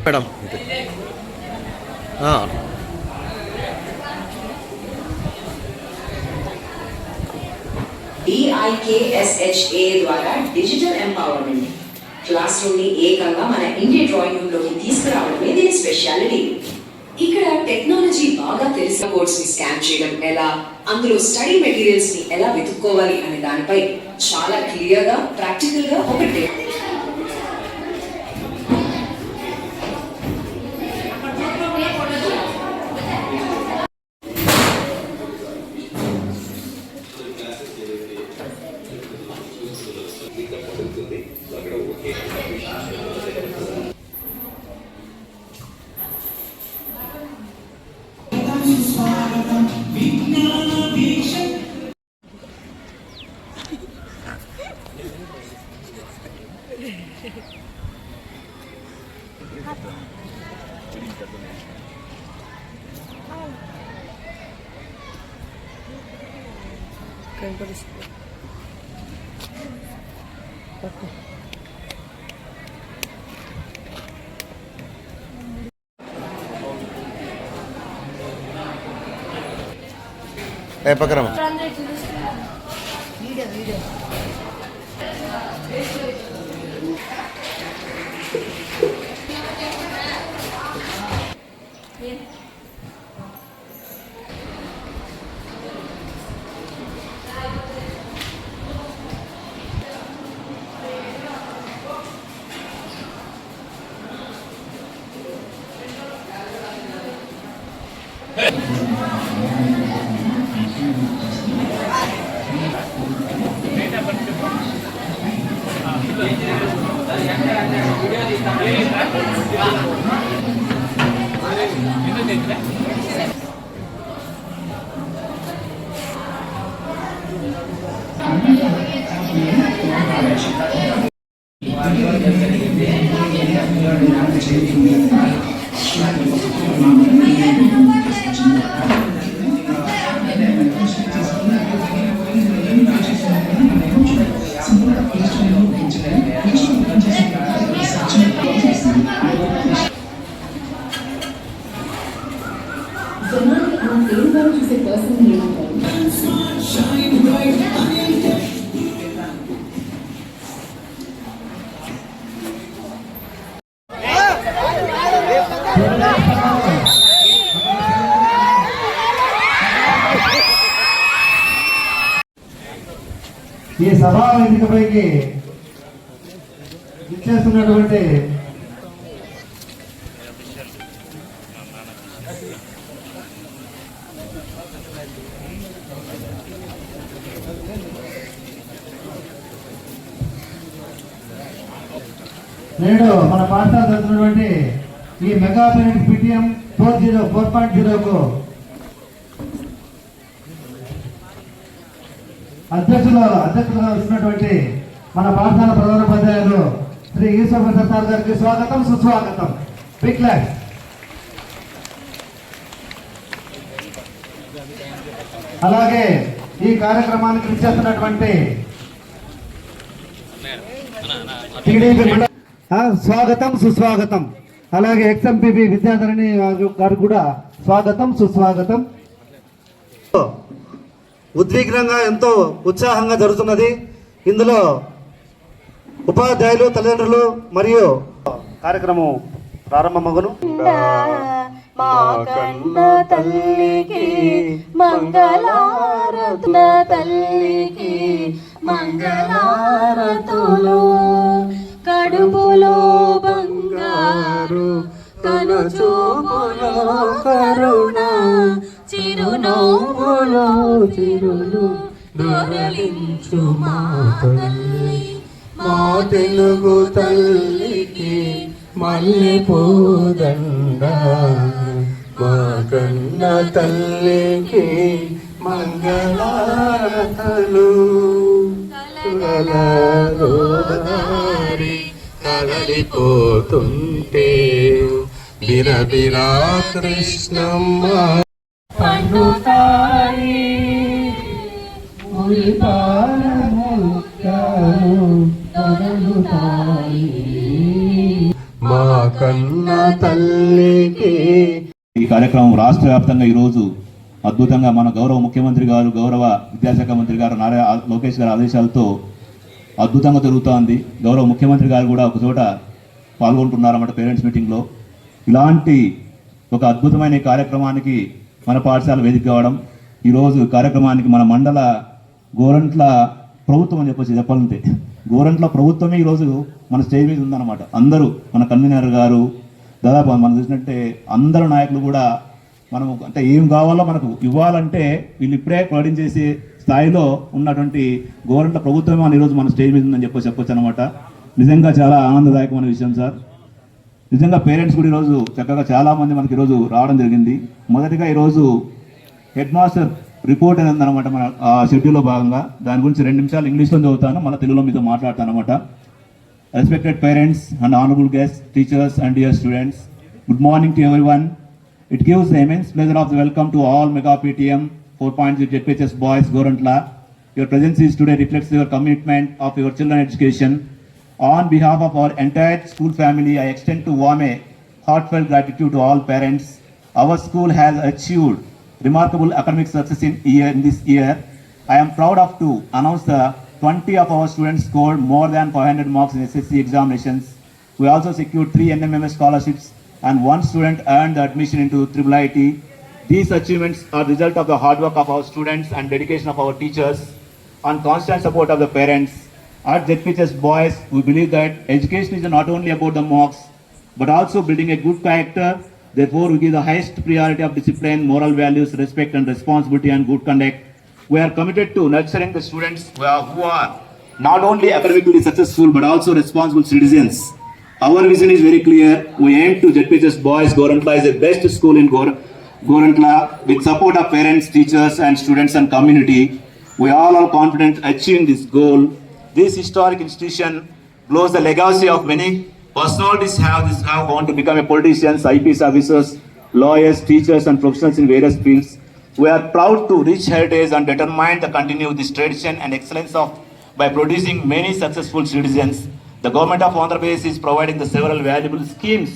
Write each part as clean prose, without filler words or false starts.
Madam DIKSHA ద్వారా digital empowerment class room ని ఏకంగా మన ఇండియన్ డ్రాయింగ్ రూమ్ లోకి తీసుకురావడమే దీని స్పెషాలిటీ. ఇక్కడ టెక్నాలజీ బాగా తెలిసిన బోర్డ్స్ ని స్కాన్ చేయడం ఎలా, అందులో స్టడీ మెటీరియల్స్ ని ఎలా వెతుక్కోవాలి అనే దానిపై చాలా క్లియర్ గా ప్రాక్టికల్ గా ఒకటే పక్కన ఈ సభా వేదికపైకి ఇచ్చేస్తున్నటువంటి నేడు మన పాఠశాల జరుగుతున్నటువంటి ఈ మెగా పీరియడ్ PTM 4.0కు అధ్యక్షులుగా వస్తున్నటువంటి మన పాఠశాల ప్రధానోపాధ్యాయులు శ్రీ ఈశ్వర ప్రసాద్ సార్ గారికి స్వాగతం సుస్వాగతం. Big class. అలాగే ఈ కార్యక్రమానికి ఇచ్చేస్తున్నటువంటి స్వాగతం సుస్వాగతం. అలాగే XMPB విద్యాధరణి గారు కూడా స్వాగతం సుస్వాగతం. ఉద్విగ్నంగా ఎంతో ఉత్సాహంగా జరుగుతున్నది. ఇందులో ఉపాధ్యాయులు, తల్లిదండ్రులు మరియు కార్యక్రమం ప్రారంభమగును. మా కన్న తల్లికి మంగళారతుల తల్లికి మంగళారతులు, కడుపులో బంగారు కనుచూపులో కరుణ, చిరునవ్వులో చిరులు దొరలించు మా తల్లి. మా తెలుగు తల్లికి మల్లె పూదండ, మా కన్న తల్లికి మంగళారతులు. కలలోదారి కదలిపోతుంటే బిరబిరా కృష్ణమ్మ పండుతాయి, ఉల్పాల మొక్కలు తొలగుతాయి. మా కన్న తల్లికి. ఈ కార్యక్రమం రాష్ట్ర వ్యాప్తంగా ఈరోజు అద్భుతంగా మన గౌరవ ముఖ్యమంత్రి గారు, గౌరవ విద్యాశాఖ మంత్రి గారు నారా లోకేష్ గారి ఆదేశాలతో అద్భుతంగా జరుగుతోంది. గౌరవ ముఖ్యమంత్రి గారు కూడా ఒక చోట పాల్గొంటున్నారన్నమాట పేరెంట్స్ మీటింగ్లో. ఇలాంటి ఒక అద్భుతమైన ఈ కార్యక్రమానికి మన పాఠశాల వేదిక కావడం, ఈరోజు కార్యక్రమానికి మన మండల గోరంట్ల ప్రభుత్వం అని చెప్పాలంటే గోరంట్ల ప్రభుత్వమే ఈరోజు మన స్టేజ్ మీద ఉందన్నమాట. అందరూ మన కన్వీనర్ గారు, దాదాపు మనం చూసినట్టే అందరు నాయకులు కూడా మనం అంటే ఏం కావాలో మనకు ఇవ్వాలంటే వీళ్ళు ఇప్పుడే ప్రొవైడింగ్ చేసే స్థాయిలో ఉన్నటువంటి గవర్నమెంట్ ప్రభుత్వమే మన ఈరోజు మన స్టేజ్ మీద ఉందని చెప్పొచ్చు అనమాట. నిజంగా చాలా ఆనందదాయకమైన విషయం సార్. నిజంగా పేరెంట్స్ కూడా ఈరోజు చక్కగా చాలామంది మనకి ఈరోజు రావడం జరిగింది. మొదటిగా ఈరోజు హెడ్ మాస్టర్ రిపోర్ట్ అనేది ఉందన్నమాట మన షెడ్యూల్లో భాగంగా. దాని గురించి 2 నిమిషాలు ఇంగ్లీష్లో చదువుతాను, మన తెలుగులో మీతో మాట్లాడతాను అనమాట. Respected parents and honorable guests, teachers and dear students, good morning to everyone. It gives the immense pleasure of the welcome to all Mega PTM 4.0 JPHS boys Gorantla. Your presence is today reflects your commitment of your children education. On behalf of our entire school family, I extend to warm a heartfelt gratitude to all parents. Our school has achieved remarkable academic success in this year. I am proud of to announce the 20 of our students scored more than 500 marks in SSC examinations. We also secured 3 NMMS scholarships and 1 student earned the admission into IIIT. These achievements are the result of the hard work of our students and dedication of our teachers and constant support of the parents. At ZPHS Boys, we believe that education is not only about the marks but also building a good character. Therefore, we give the highest priority of discipline, moral values, respect and responsibility and good conduct. We are committed to nurturing the students who are not only academically successful but also responsible citizens. Our vision is very clear. We aim to ZPHS Boys Gorantla is the best school in Gorantla with support of parents, teachers and students and community. We all are confident achieving this goal. This historic institution blows the legacy of many personalities have gone to become politicians, IPS officers, lawyers, teachers and professionals in various fields. We are proud to reach heritage and determined to continue this tradition and excellence by producing many successful citizens. The government of Andhra Pradesh is providing the several valuable schemes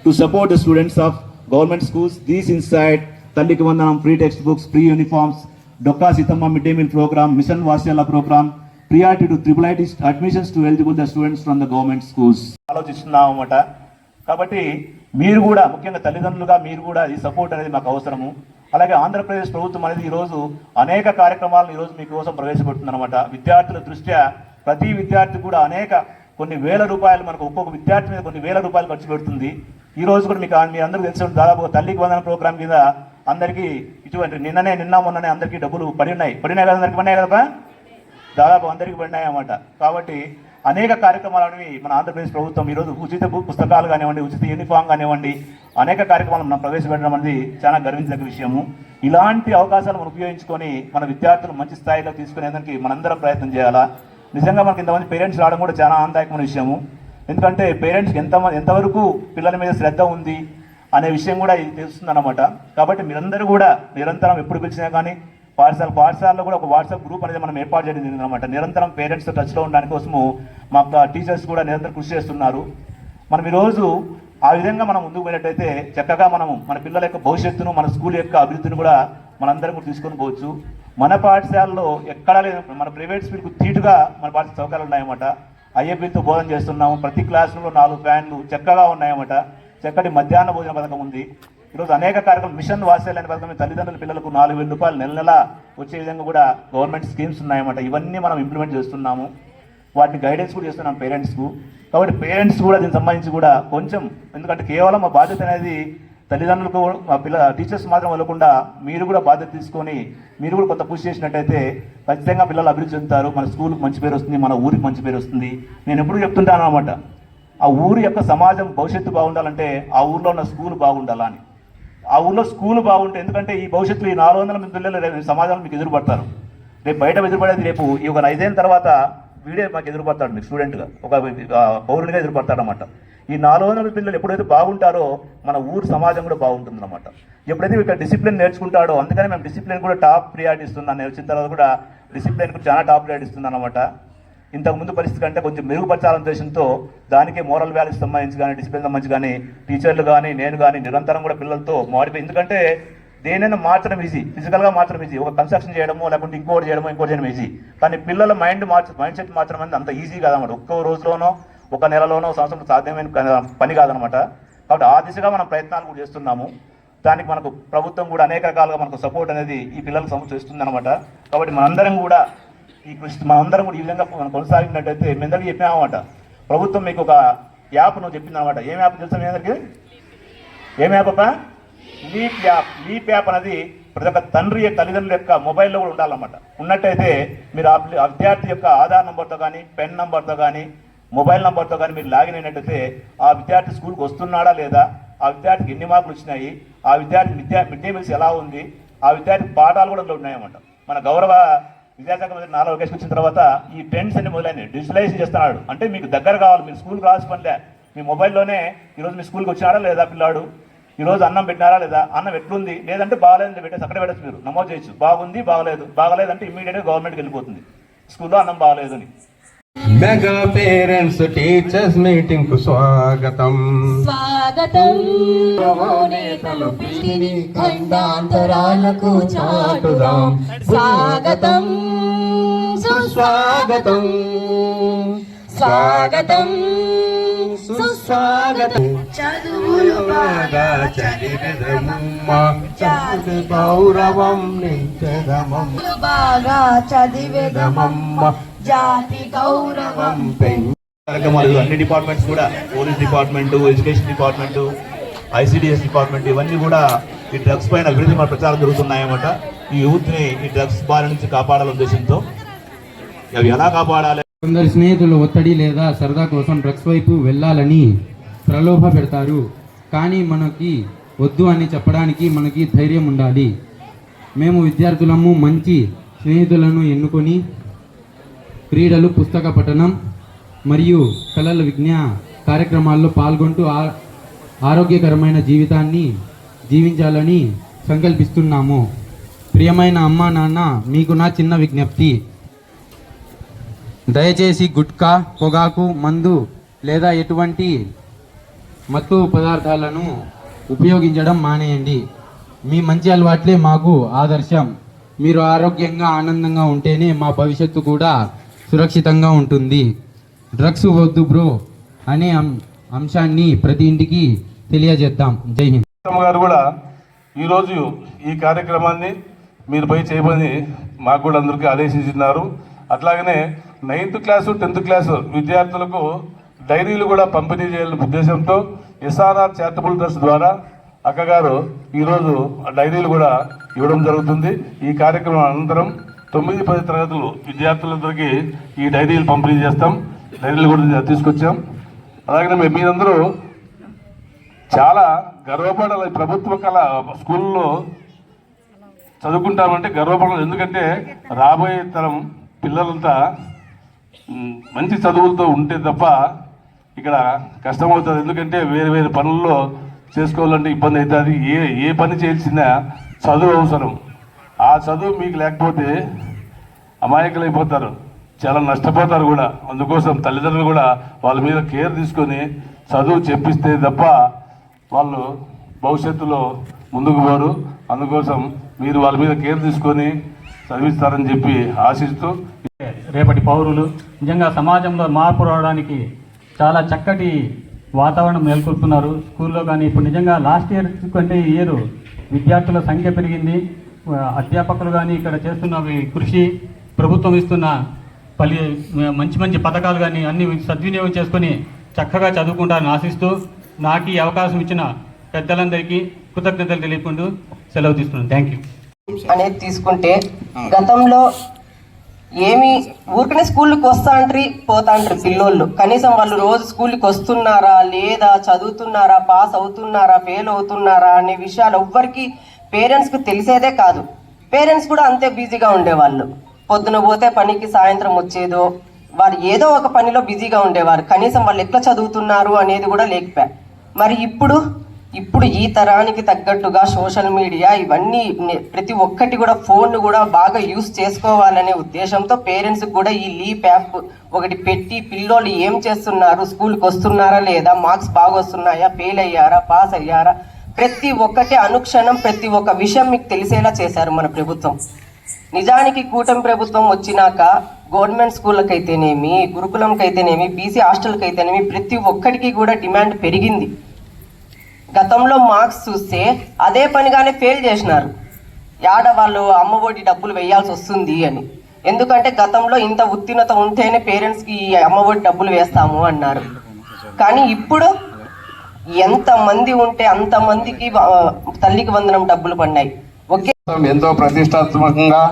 to support the students of government schools. These inside Talliki Vandanam free textbooks, free uniforms, Dokka Sithamma midday meal program, Mission Vasyala program, priority to IIIT admissions to eligible the students from the government schools. ఆలోచిస్తున్నాం అన్నమాట. కాబట్టి మీరు కూడా ముఖ్యంగా తల్లిదండ్రులుగా మీరు కూడా ఈ సపోర్ట్ అనేది మాకు అవసరము. అలాగే ఆంధ్రప్రదేశ్ ప్రభుత్వం అనేది ఈరోజు అనేక కార్యక్రమాలను ఈరోజు మీకోసం ప్రవేశపెడుతుందన్నమాట. విద్యార్థుల దృష్ట్యా ప్రతి విద్యార్థి కూడా కొన్ని వేల రూపాయలు మనకు ఒక్కొక్క విద్యార్థి మీద కొన్ని వేల రూపాయలు ఖర్చు పెడుతుంది. ఈ రోజు కూడా మీ అందరికీ తెలిసి దాదాపు తల్లికి వందన ప్రోగ్రామ్ కింద అందరికీ ఇటువంటి నిన్న మొన్ననే అందరికీ డబ్బులు పడినాయి కదా, అందరికీ పడినాయి కదా, దాదాపు అందరికీ పడినాయి అన్నమాట. కాబట్టి అనేక కార్యక్రమాలని మన ఆంధ్రప్రదేశ్ ప్రభుత్వం ఈరోజు ఉచిత పుస్తకాలు కానివ్వండి, ఉచిత యూనిఫామ్ కానివ్వండి, అనేక కార్యక్రమాలు మనం ప్రవేశపెట్టడం అనేది చాలా గర్వించదగ్గ విషయము. ఇలాంటి అవకాశాలు మనం ఉపయోగించుకొని మన విద్యార్థులు మంచి స్థాయిలో తీసుకునేదానికి మనందరం ప్రయత్నం చేయాలా. నిజంగా మనకి ఇంతమంది పేరెంట్స్ రావడం కూడా చాలా ఆనందదాయకమైన విషయము. ఎందుకంటే పేరెంట్స్కి ఎంతవరకు పిల్లల మీద శ్రద్ధ ఉంది అనే విషయం కూడా ఇది తెలుస్తుందన్నమాట. కాబట్టి మీరందరూ కూడా నిరంతరం ఎప్పుడు పిలిచినా కానీ పాఠశాలలో కూడా ఒక వాట్సాప్ గ్రూప్ అనేది మనం ఏర్పాటు చేయడం జరిగింది అనమాట. నిరంతరం పేరెంట్స్తో టచ్లో ఉండడానికి కోసము మా టీచర్స్ కూడా నిరంతరం కృషి చేస్తున్నారు. మనం ఈరోజు ఆ విధంగా మనం ముందుకు పోయినట్టయితే చక్కగా మనము మన పిల్లల యొక్క భవిష్యత్తును, మన స్కూల్ యొక్క అభివృద్ధిని కూడా మనందరం కూడా తీసుకొని పోవచ్చు. మన పాఠశాలలో ఎక్కడా లేదు, మన ప్రైవేట్ స్కూల్కు తీటుగా మన పాఠశాల సౌకర్యాలు ఉన్నాయన్నమాట. ఐఏబీలతో బోధన చేస్తున్నాము. ప్రతి క్లాస్ రూమ్లో 4 ఫ్యాన్లు చక్కగా ఉన్నాయన్నమాట. చక్కటి మధ్యాహ్న భోజన పథకం ఉంది. ఈరోజు అనేక కార్యక్రమాలు మిషన్ వాత్సల్య అనే పథకం తల్లిదండ్రుల పిల్లలకు 4,000 రూపాయలు నెల వచ్చే విధంగా కూడా గవర్నమెంట్ స్కీమ్స్ ఉన్నాయన్నమాట. ఇవన్నీ మనం ఇంప్లిమెంట్ చేస్తున్నాము. వాటిని గైడెన్స్ కూడా చేస్తున్నాం పేరెంట్స్కు. కాబట్టి పేరెంట్స్ కూడా దీనికి సంబంధించి కూడా కొంచెం, ఎందుకంటే కేవలం మా బాధ్యత అనేది తల్లిదండ్రులకు టీచర్స్ మాత్రం వెళ్ళకుండా మీరు కూడా బాధ్యత తీసుకొని మీరు కూడా కొంత పుష్ చేసినట్టయితే ఖచ్చితంగా పిల్లలు అభివృద్ధి చెందుతారు. మన స్కూల్కి మంచి పేరు వస్తుంది, మన ఊరికి మంచి పేరు వస్తుంది. నేను ఎప్పుడు చెప్తుంటాను అనమాట, ఆ ఊరి యొక్క సమాజం భవిష్యత్తు బాగుండాలంటే ఆ ఊర్లో ఉన్న స్కూల్ బాగుండాలా అని. ఆ ఊర్లో స్కూల్ బాగుంటే, ఎందుకంటే ఈ భవిష్యత్తులో ఈ 400 మంది పిల్లలు రేపు సమాజంలో మీకు ఎదురుపడతారు. రేపు బయట ఎదురుపడేది రేపు ఈ ఒక 5 ఏళ్ళ తర్వాత వీడే మాకు ఎదురుపడతాడు, మీకు స్టూడెంట్గా ఒక పౌరునిగా ఎదురుపడతాడు అన్నమాట. ఈ 400 పిల్లలు ఎప్పుడైతే బాగుంటారో మన ఊరు సమాజం కూడా బాగుంటుంది అన్నమాట. ఎప్పుడైతే ఇక్కడ డిసిప్లిన్ నేర్చుకుంటాడో, అందుకని మేము డిసిప్లిన్ కూడా టాప్ ప్రియారిటీ ఇస్తున్నాను. నేను వచ్చిన తర్వాత కూడా డిసిప్లిన్ కూడా చాలా టాప్ ప్రియారిటీ ఇస్తున్నాను అనమాట. ఇంతకు ముందు పరిస్థితి కంటే కొంచెం మెరుగుపరచాలనే ఉద్దేశంతో దానికి మోరల్ వాల్యూస్ సంబంధించి కానీ డిసిప్లిన్ సంబంధించి కానీ టీచర్లు కానీ నేను కానీ నిరంతరం కూడా పిల్లలతో మాడిపోయి, ఎందుకంటే దేనైనా మార్చడం ఈజీ, ఫిజికల్గా మార్చడం ఈజీ, ఒక కన్స్ట్రక్షన్ చేయడమో లేకుంటే ఇంకోటి చేయడం ఈజీ, కానీ పిల్లల మైండ్ సెట్ మార్చడం అనేది అంత ఈజీ కాదన్నమాట. ఒక్క రోజులోనో ఒక నెలలోనో సంవత్సరంలో సాధ్యమైన పని కాదనమాట. కాబట్టి ఆ దిశగా మనం ప్రయత్నాలు కూడా చేస్తున్నాము. దానికి మనకు ప్రభుత్వం కూడా అనేక రకాలుగా మనకు సపోర్ట్ అనేది ఈ పిల్లలకు చేస్తుంది అనమాట. కాబట్టి మనందరం కూడా ఈ విధంగా మనం కొనసాగినట్టయితే మీ అందరికీ చెప్పామన్నమాట. ప్రభుత్వం మీకు ఒక యాప్ నువ్వు చెప్పింది అనమాట. ఏం యాప్ తెలుసా మీ అందరికీ? ఏం యాప్ అప్ప? లీప్ యాప్ అనేది ప్రతి ఒక్క తల్లిదండ్రుల యొక్క మొబైల్లో కూడా ఉండాలన్నమాట. ఉన్నట్టయితే మీరు ఆ విద్యార్థి యొక్క ఆధార్ నెంబర్తో కానీ పెన్ నెంబర్తో కానీ మొబైల్ నెంబర్తో కానీ మీరు లాగిన్ అయినట్టయితే ఆ విద్యార్థి స్కూల్కి వస్తున్నాడా లేదా, ఆ విద్యార్థికి ఎన్ని మార్కులు వచ్చినాయి, ఆ విద్యార్థి మిడ్ డే మీల్స్ ఎలా ఉంది, ఆ విద్యార్థి పాఠాలు కూడా అందులో ఉన్నాయన్నమాట. మన గౌరవ విద్యాశాఖ మంత్రి నారా లోకేష్ వచ్చిన తర్వాత ఈ ట్రెండ్స్ అన్ని మొదలైనవి డిజిటలైజ్ చేస్తున్నాడు. అంటే మీకు దగ్గర కావాలి, మీరు స్కూల్కి రాసి పనిలే, మీ మొబైల్లోనే ఈరోజు మీ స్కూల్కి వచ్చినాడా లేదా పిల్లాడు, ఈరోజు అన్నం పెట్టినారా లేదా, అన్నం ఎట్లుంది, లేదంటే బాగాలేదని పెట్టేసి అక్కడే పెట్టచ్చు, మీరు నమోదు చేయొచ్చు. బాగుంది బాగలేదంటే ఇమ్మీడియట్గా గవర్నమెంట్కి వెళ్ళిపోతుంది స్కూల్లో అన్నం బాగలేదు అని. మెగా పేరెంట్స్ టీచర్స్ మీటింగ్ కు స్వాగతం. నేతలు పిలిని ఖండాంతరాలకు చాటుదాం. స్వాగతం సుస్వాగతం స్వాగతం సుస్వాగతం. చదువులు బాగా చదివెదమమ్మ, చదువు గౌరవం నించెదమమ్మ, బాగా చదివేదమమ్మ, జాతి గౌరవం కార్యక్రమాలు అన్ని డిపార్ట్మెంట్స్ కూడా, police department, education department, ICDS department, ఇవన్నీ కూడా ఈ డ్రగ్స్ పైన విపరీతమైన ప్రచారం జరుగుతున్నాయన్నమాట. ఈ యూత్ని ఈ డ్రగ్స్ బారి నుంచి కాపాడాలనే ఉద్దేశంతో అవి ఎలా కాపాడాలి. కొందరు స్నేహితులు ఒత్తిడి లేదా సరదా కోసం డ్రగ్స్ వైపు వెళ్ళాలని ప్రలోభ పెడతారు. కానీ మనకి వద్దు అని చెప్పడానికి మనకి ధైర్యం ఉండాలి. మేము విద్యార్థులము మంచి స్నేహితులను ఎన్నుకొని క్రీడలు, పుస్తక పఠనం మరియు కళల కార్యక్రమాల్లో పాల్గొంటూ ఆరోగ్యకరమైన జీవితాన్ని జీవించాలని సంకల్పిస్తున్నాము. ప్రియమైన అమ్మా నాన్న, మీకు నా చిన్న విజ్ఞప్తి, దయచేసి గుట్కా, పొగాకు, మందు లేదా ఎటువంటి మత్తు పదార్థాలను ఉపయోగించడం మానేయండి. మీ మంచి అలవాట్లే మాకు ఆదర్శం. మీరు ఆరోగ్యంగా ఆనందంగా ఉంటేనే మా భవిష్యత్తు కూడా సురక్షితంగా ఉంటుంది. డ్రగ్స్ వద్దు బ్రో అనే అంశాన్ని ప్రతి ఇంటికి తెలియజేద్దాం. జై హింద్. గారు కూడా ఈరోజు ఈ కార్యక్రమాన్ని మీరు పోయి చేయమని మాకు కూడా అందరికీ ఆదేశించినారు. అట్లాగనే 9th క్లాసు 10th క్లాసు విద్యార్థులకు డైరీలు కూడా పంపిణీ చేయాలనే ఉద్దేశంతో ఎస్ఆర్ఆర్ చారిటబుల్ ట్రస్ట్ ద్వారా అక్కగారు ఈరోజు డైరీలు కూడా ఇవ్వడం జరుగుతుంది. ఈ కార్యక్రమం అనంతరం 9-10 తరగతులు విద్యార్థులందరికీ ఈ డైరీలు పంపిణీ చేస్తాం. డైరీలు కూడా తీసుకొచ్చాం. అలాగే మీరందరూ చాలా గర్వపడాలి. ప్రభుత్వ స్కూల్లో చదువుకుంటామంటే గర్వపడాలి. ఎందుకంటే రాబోయే తరం పిల్లలంతా మంచి చదువులతో ఉంటే తప్ప ఇక్కడ కష్టమవుతుంది. ఎందుకంటే వేరే వేరే పనుల్లో చేసుకోవాలంటే ఇబ్బంది అవుతుంది. ఏ పని చేయాల్సిన చదువు అవసరం. ఆ చదువు మీకు లేకపోతే అమాయకులు అయిపోతారు, చాలా నష్టపోతారు కూడా. అందుకోసం తల్లిదండ్రులు కూడా వాళ్ళ మీద కేర్ తీసుకొని చదువు చెప్పిస్తే తప్ప వాళ్ళు భవిష్యత్తులో ముందుకు పోరు. అందుకోసం మీరు వాళ్ళ మీద కేర్ తీసుకొని చదివిస్తారని చెప్పి ఆశిస్తూ, రేపటి పౌరులు నిజంగా సమాజంలో మార్పు రావడానికి చాలా చక్కటి వాతావరణం నెలకొల్పుతున్నారు స్కూల్లో. కానీ ఇప్పుడు నిజంగా లాస్ట్ ఇయర్ కంటే ఈ ఇయర్ విద్యార్థుల సంఖ్య పెరిగింది. అధ్యాపకులు కానీ ఇక్కడ చేస్తున్న కృషి, ప్రభుత్వం ఇస్తున్న మంచి మంచి పథకాలు కానీ అన్ని సద్వినియోగం చేసుకొని చక్కగా చదువుకుంటారని ఆశిస్తూ నాకు ఈ అవకాశం ఇచ్చిన పెద్దలందరికీ కృతజ్ఞతలు తెలియకుండా సెలవు తీసుకున్నాను. Thank you. అనేది తీసుకుంటే గతంలో ఏమి ఊరికనే స్కూల్కి వస్తాంట్రీ పోతాంట్రీ పిల్లోళ్ళు. కనీసం వాళ్ళు రోజు స్కూల్కి వస్తున్నారా లేదా, చదువుతున్నారా, పాస్ అవుతున్నారా, ఫెయిల్ అవుతున్నారా అనే విషయాలు ఎవ్వరికి పేరెంట్స్కి తెలిసేదే కాదు. పేరెంట్స్ కూడా అంతే బిజీగా ఉండేవాళ్ళు. పొద్దున పోతే పనికి సాయంత్రం వచ్చేదో, వాళ్ళు ఏదో ఒక పనిలో బిజీగా ఉండేవారు. కనీసం వాళ్ళు ఎట్లా చదువుతున్నారు అనేది కూడా లేకపోయా. మరి ఇప్పుడు ఇప్పుడు ఈ తరానికి తగ్గట్టుగా సోషల్ మీడియా ఇవన్నీ ప్రతి ఒక్కటి కూడా ఫోన్ కూడా బాగా యూస్ చేసుకోవాలనే ఉద్దేశంతో పేరెంట్స్ కూడా ఈ లీప్ యాప్ ఒకటి పెట్టి పిల్లోళ్ళు ఏం చేస్తున్నారు, స్కూల్కి వస్తున్నారా లేదా, మార్క్స్ బాగా వస్తున్నాయా, ఫెయిల్ అయ్యారా, పాస్ అయ్యారా, ప్రతి ఒక్కటి అనుక్షణం ప్రతి ఒక్క విషయం మీకు తెలిసేలా చేశారు మన ప్రభుత్వం. నిజానికి కూటమి ప్రభుత్వం వచ్చినాక గవర్నమెంట్ స్కూళ్ళకైతేనేమి, గురుకులంకైతేనేమి, బీసీ హాస్టల్కైతేనేమి ప్రతి ఒక్కటికి కూడా డిమాండ్ పెరిగింది. గతంలో మార్క్స్ చూస్తే అదే పనిగానే ఫెయిల్ చేసినారు. వాళ్ళు అమ్మఒడి డబ్బులు వేయాల్సి వస్తుంది అని. ఎందుకంటే గతంలో ఇంత ఉత్తీర్ణత ఉంటేనే పేరెంట్స్కి అమ్మఒడి డబ్బులు వేస్తాము అన్నారు. కానీ ఇప్పుడు ఎంతమంది ఉంటే అంతమందికి తల్లికి వందనం డబ్బులు పడినాయి. ఎంతో ప్రతిష్టాత్మకంగా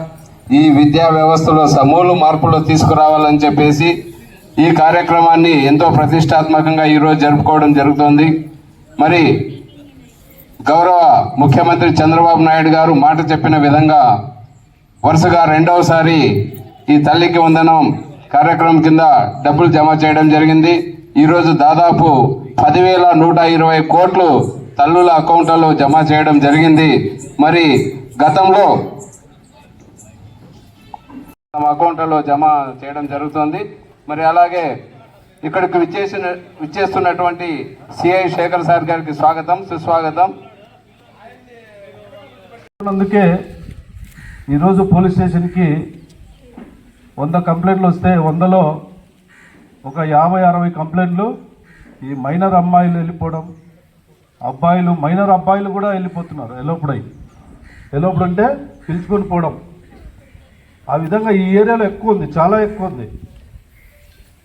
ఈ విద్యా వ్యవస్థలో సమూల మార్పులు తీసుకురావాలని చెప్పేసి ఈ కార్యక్రమాన్ని ఎంతో ప్రతిష్టాత్మకంగా ఈరోజు జరుపుకోవడం జరుగుతోంది. మరి గౌరవ ముఖ్యమంత్రి చంద్రబాబు నాయుడు గారు మాట చెప్పిన విధంగా వరుసగా రెండవసారి ఈ తల్లికి వందనం కార్యక్రమం కింద డబ్బులు జమ చేయడం జరిగింది. ఈరోజు దాదాపు 10,120 కోట్లు తల్లుల అకౌంట్లలో జమ చేయడం జరిగింది. మరి గతంలో తమ అకౌంట్లలో జమ చేయడం జరుగుతుంది. మరి అలాగే ఇక్కడికి విచ్చేస్తున్నటువంటి సిఐ శేఖర్ సార్ గారికి స్వాగతం, సుస్వాగతం. అందుకే ఈరోజు పోలీస్ స్టేషన్కి 100 కంప్లైంట్లు వస్తే 100లో ఒక 50-60 కంప్లైంట్లు ఈ మైనర్ అమ్మాయిలు వెళ్ళిపోవడం, మైనర్ అబ్బాయిలు కూడా వెళ్ళిపోతున్నారు. ఎలోపుడు అంటే పిలుచుకొని పోవడం. ఆ విధంగా ఈ ఏరియాలో ఎక్కువ ఉంది, చాలా ఎక్కువ ఉంది.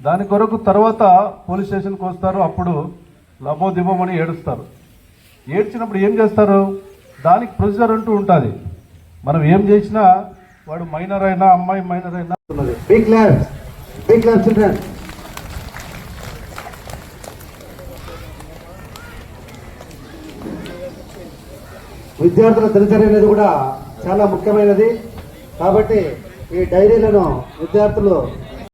దాని కొరకు తర్వాత పోలీస్ స్టేషన్కి వస్తారు. అప్పుడు లబోదిబోమని ఏడుస్తారు. ఏడ్చినప్పుడు ఏం చేస్తారు, దానికి ప్రొసీజర్ అంటూ ఉంటుంది. మనం ఏం చేసినా వాడు మైనర్ అయినా అమ్మాయి మైనర్ అయినా బిగ్ క్లాస్ చిల్డ్రన్. విద్యార్థుల దినచర్య అనేది కూడా చాలా ముఖ్యమైనది. కాబట్టి ఈ డైరీలను విద్యార్థులు